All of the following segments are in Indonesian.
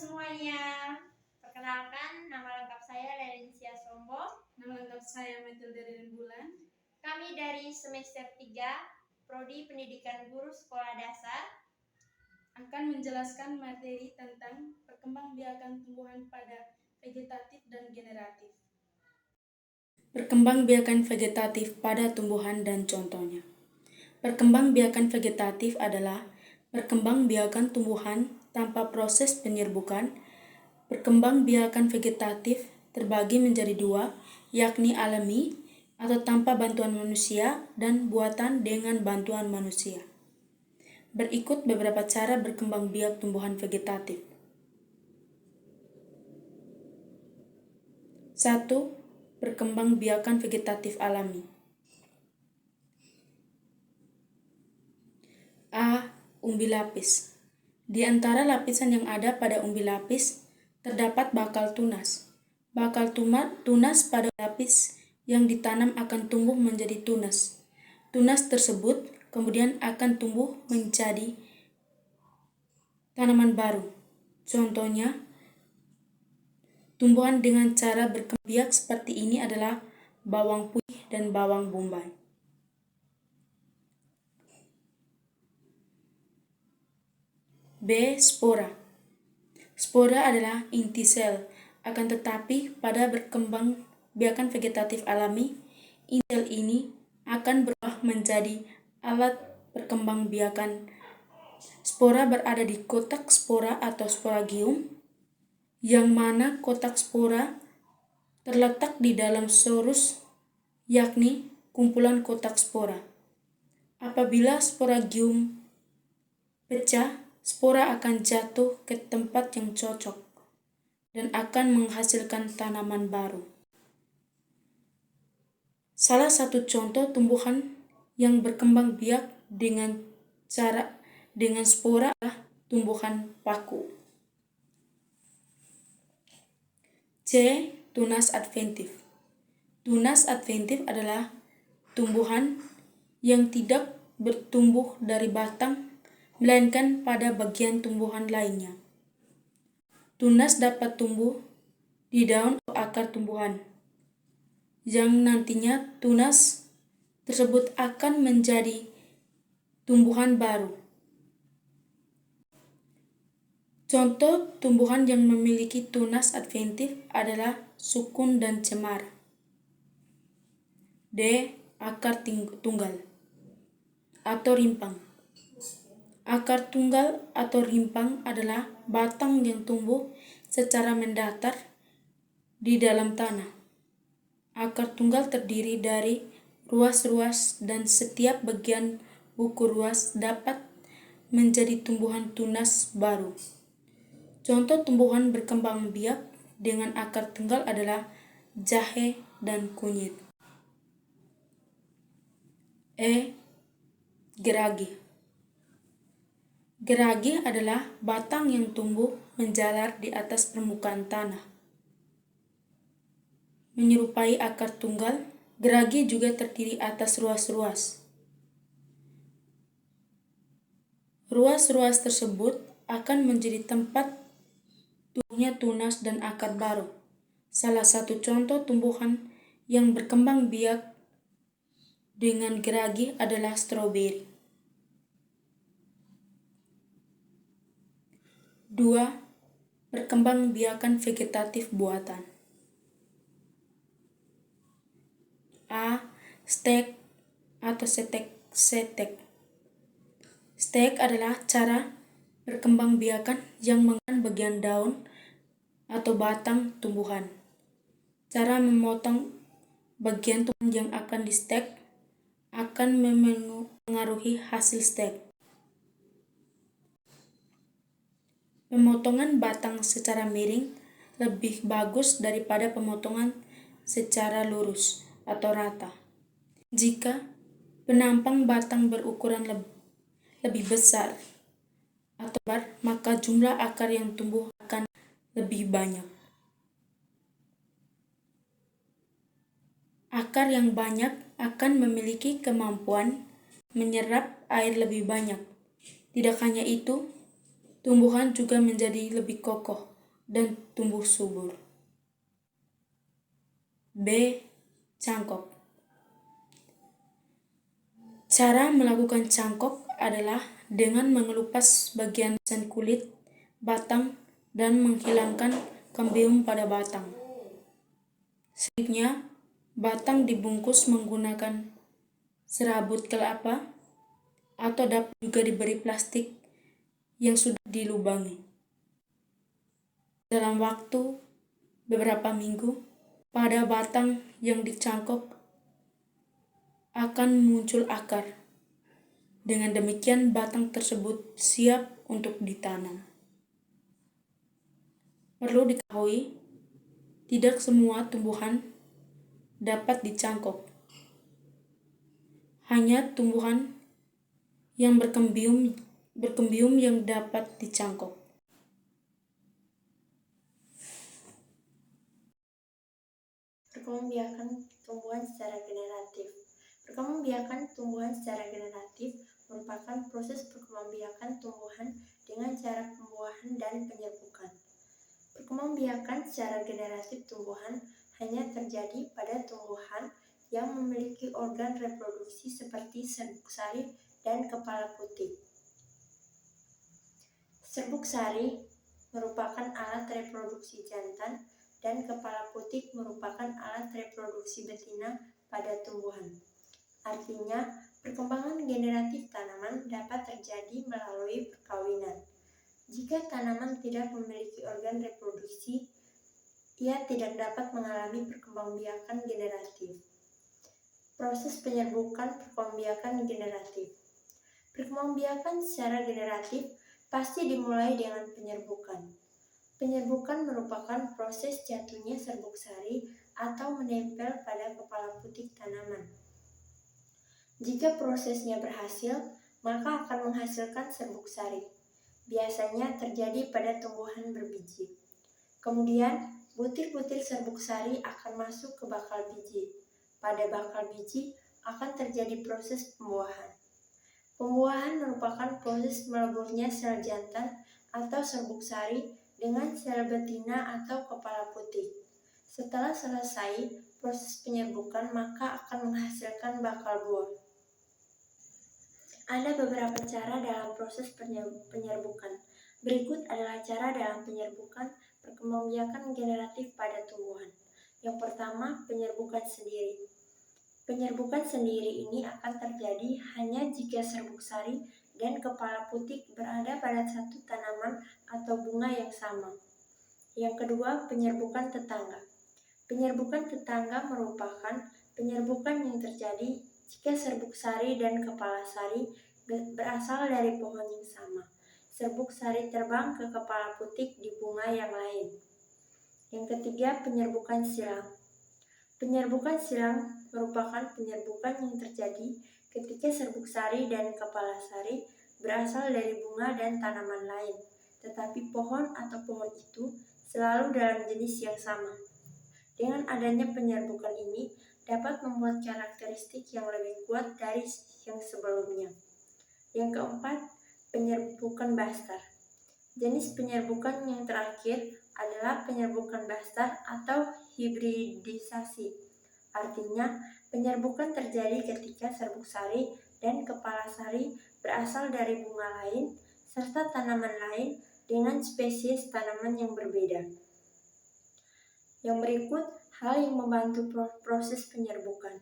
semuanya, perkenalkan nama lengkap saya Lerencia Sombo. Nama lengkap saya Matilda Bulan. Kami dari semester 3, Prodi Pendidikan Guru Sekolah Dasar, akan menjelaskan materi tentang perkembangbiakan tumbuhan pada vegetatif dan generatif. Perkembangbiakan vegetatif pada tumbuhan dan contohnya. Perkembangbiakan vegetatif adalah perkembangbiakan tumbuhan tanpa proses penyerbukan. Perkembangbiakan vegetatif terbagi menjadi dua, yakni alami atau tanpa bantuan manusia dan buatan dengan bantuan manusia. Berikut beberapa cara berkembang biak tumbuhan vegetatif. 1. Perkembangbiakan vegetatif alami. A. Umbi lapis. Di antara lapisan yang ada pada umbi lapis, terdapat bakal tunas. Bakal tunas pada lapis yang ditanam akan tumbuh menjadi tunas. Tunas tersebut kemudian akan tumbuh menjadi tanaman baru. Contohnya, tumbuhan dengan cara berkembang biak seperti ini adalah bawang putih dan bawang bombay. B. Spora. Spora adalah inti sel, akan tetapi pada berkembang biakan vegetatif alami, inti sel ini akan berubah menjadi alat perkembangbiakan. Spora berada di kotak spora atau sporagium, yang mana kotak spora terletak di dalam sorus, yakni kumpulan kotak spora. Apabila sporagium pecah, spora akan jatuh ke tempat yang cocok dan akan menghasilkan tanaman baru. Salah satu contoh tumbuhan yang berkembang biak dengan spora adalah tumbuhan paku. C. Tunas adventif. Tunas adventif adalah tumbuhan yang tidak bertumbuh dari batang, melainkan pada bagian tumbuhan lainnya. Tunas dapat tumbuh di daun atau akar tumbuhan, yang nantinya tunas tersebut akan menjadi tumbuhan baru. Contoh tumbuhan yang memiliki tunas adventif adalah sukun dan cemara. D. Akar tunggal atau rimpang. Akar tunggal atau rimpang adalah batang yang tumbuh secara mendatar di dalam tanah. Akar tunggal terdiri dari ruas-ruas dan setiap bagian buku ruas dapat menjadi tumbuhan tunas baru. Contoh tumbuhan berkembang biak dengan akar tunggal adalah jahe dan kunyit. E. Geragi. Geragi adalah batang yang tumbuh menjalar di atas permukaan tanah. Menyerupai akar tunggal, geragi juga terdiri atas ruas-ruas. Ruas-ruas tersebut akan menjadi tempat tumbuhnya tunas dan akar baru. Salah satu contoh tumbuhan yang berkembang biak dengan geragi adalah stroberi. 2. Perkembangbiakan vegetatif buatan. A. Stek atau setek. Stek adalah cara perkembangbiakan yang menggunakan bagian daun atau batang tumbuhan. Cara memotong bagian tumbuhan yang akan di stek akan memengaruhi hasil stek. Pemotongan batang secara miring lebih bagus daripada pemotongan secara lurus atau rata. Jika penampang batang berukuran lebih besar atau lebar, maka jumlah akar yang tumbuh akan lebih banyak. Akar yang banyak akan memiliki kemampuan menyerap air lebih banyak. Tidak hanya itu, tumbuhan juga menjadi lebih kokoh dan tumbuh subur. B. Cangkok. Cara melakukan cangkok adalah dengan mengelupas bagian kulit, batang, dan menghilangkan kambium pada batang. Selanjutnya, batang dibungkus menggunakan serabut kelapa atau dapat juga diberi plastik yang sudah dilubangi. Dalam waktu beberapa minggu, pada batang yang dicangkok akan muncul akar. Dengan demikian, batang tersebut siap untuk ditanam. Perlu diketahui, tidak semua tumbuhan dapat dicangkok. Hanya tumbuhan yang berkembium yang dapat dicangkok. Perkembangbiakan tumbuhan secara generatif. Perkembangbiakan tumbuhan secara generatif merupakan proses perkembangbiakan tumbuhan dengan cara pembuahan dan penyerbukan. Perkembangbiakan secara generatif tumbuhan hanya terjadi pada tumbuhan yang memiliki organ reproduksi seperti serbuk sari dan kepala putih. Serbuk sari merupakan alat reproduksi jantan dan kepala putih merupakan alat reproduksi betina pada tumbuhan. Artinya, perkembangan generatif tanaman dapat terjadi melalui perkawinan. Jika tanaman tidak memiliki organ reproduksi, ia tidak dapat mengalami perkembangbiakan generatif. Proses penyerbukan perkembangbiakan generatif. Perkembangbiakan secara generatif pasti dimulai dengan penyerbukan. Penyerbukan merupakan proses jatuhnya serbuk sari atau menempel pada kepala putih tanaman. Jika prosesnya berhasil, maka akan menghasilkan serbuk sari. Biasanya terjadi pada tumbuhan berbiji. Kemudian, butir-butir serbuk sari akan masuk ke bakal biji. Pada bakal biji akan terjadi proses pembuahan. Pembuahan merupakan proses meleburnya sel jantan atau serbuk sari dengan sel betina atau kepala putih. Setelah selesai proses penyerbukan, maka akan menghasilkan bakal buah. Ada beberapa cara dalam proses penyerbukan. Berikut adalah cara dalam penyerbukan perkembangbiakan generatif pada tumbuhan. Yang pertama, penyerbukan sendiri. Penyerbukan sendiri ini akan terjadi hanya jika serbuk sari dan kepala putih berada pada satu tanaman atau bunga yang sama. Yang kedua, penyerbukan tetangga. Penyerbukan tetangga merupakan penyerbukan yang terjadi jika serbuk sari dan kepala sari berasal dari pohon yang sama. Serbuk sari terbang ke kepala putih di bunga yang lain. Yang ketiga, penyerbukan silang. Penyerbukan silang merupakan penyerbukan yang terjadi ketika serbuk sari dan kepala sari berasal dari bunga dan tanaman lain, tetapi pohon atau pohon itu selalu dalam jenis yang sama. Dengan adanya penyerbukan ini dapat membuat karakteristik yang lebih kuat dari yang sebelumnya. Yang keempat, penyerbukan bastar. Jenis penyerbukan yang terakhir adalah penyerbukan bastar atau hibridisasi. Artinya, penyerbukan terjadi ketika serbuk sari dan kepala sari berasal dari bunga lain serta tanaman lain dengan spesies tanaman yang berbeda. Yang berikut, hal yang membantu proses penyerbukan.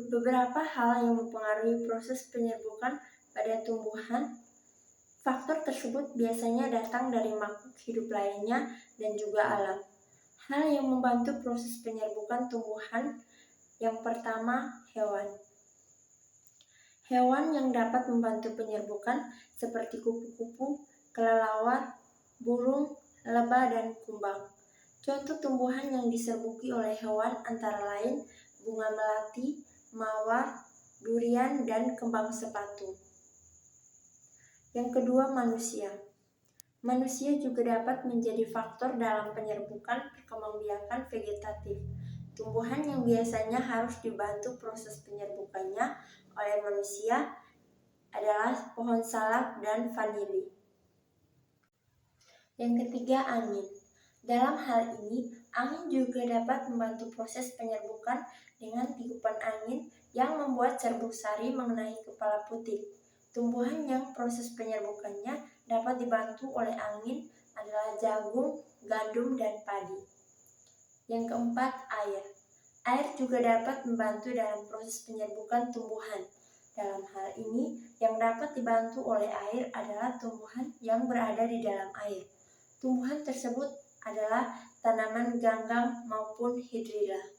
Beberapa hal yang mempengaruhi proses penyerbukan pada tumbuhan. Faktor tersebut biasanya datang dari makhluk hidup lainnya dan juga alam. Hal yang membantu proses penyerbukan tumbuhan, yang pertama, hewan. Hewan yang dapat membantu penyerbukan seperti kupu-kupu, kelelawar, burung, lebah, dan kumbang. Contoh tumbuhan yang diserbuki oleh hewan antara lain bunga melati, mawar, durian, dan kembang sepatu. Yang kedua, manusia. Manusia juga dapat menjadi faktor dalam penyerbukan perkembangbiakan vegetatif. Tumbuhan yang biasanya harus dibantu proses penyerbukannya oleh manusia adalah pohon salak dan vanili. Yang ketiga, angin. Dalam hal ini, angin juga dapat membantu proses penyerbukan dengan tiupan angin yang membuat serbuk sari mengenai kepala putik. Tumbuhan yang proses penyerbukannya dapat dibantu oleh angin adalah jagung, gandum, dan padi. Yang keempat, air. Air juga dapat membantu dalam proses penyerbukan tumbuhan. Dalam hal ini, yang dapat dibantu oleh air adalah tumbuhan yang berada di dalam air. Tumbuhan tersebut adalah tanaman ganggang maupun hidrilla.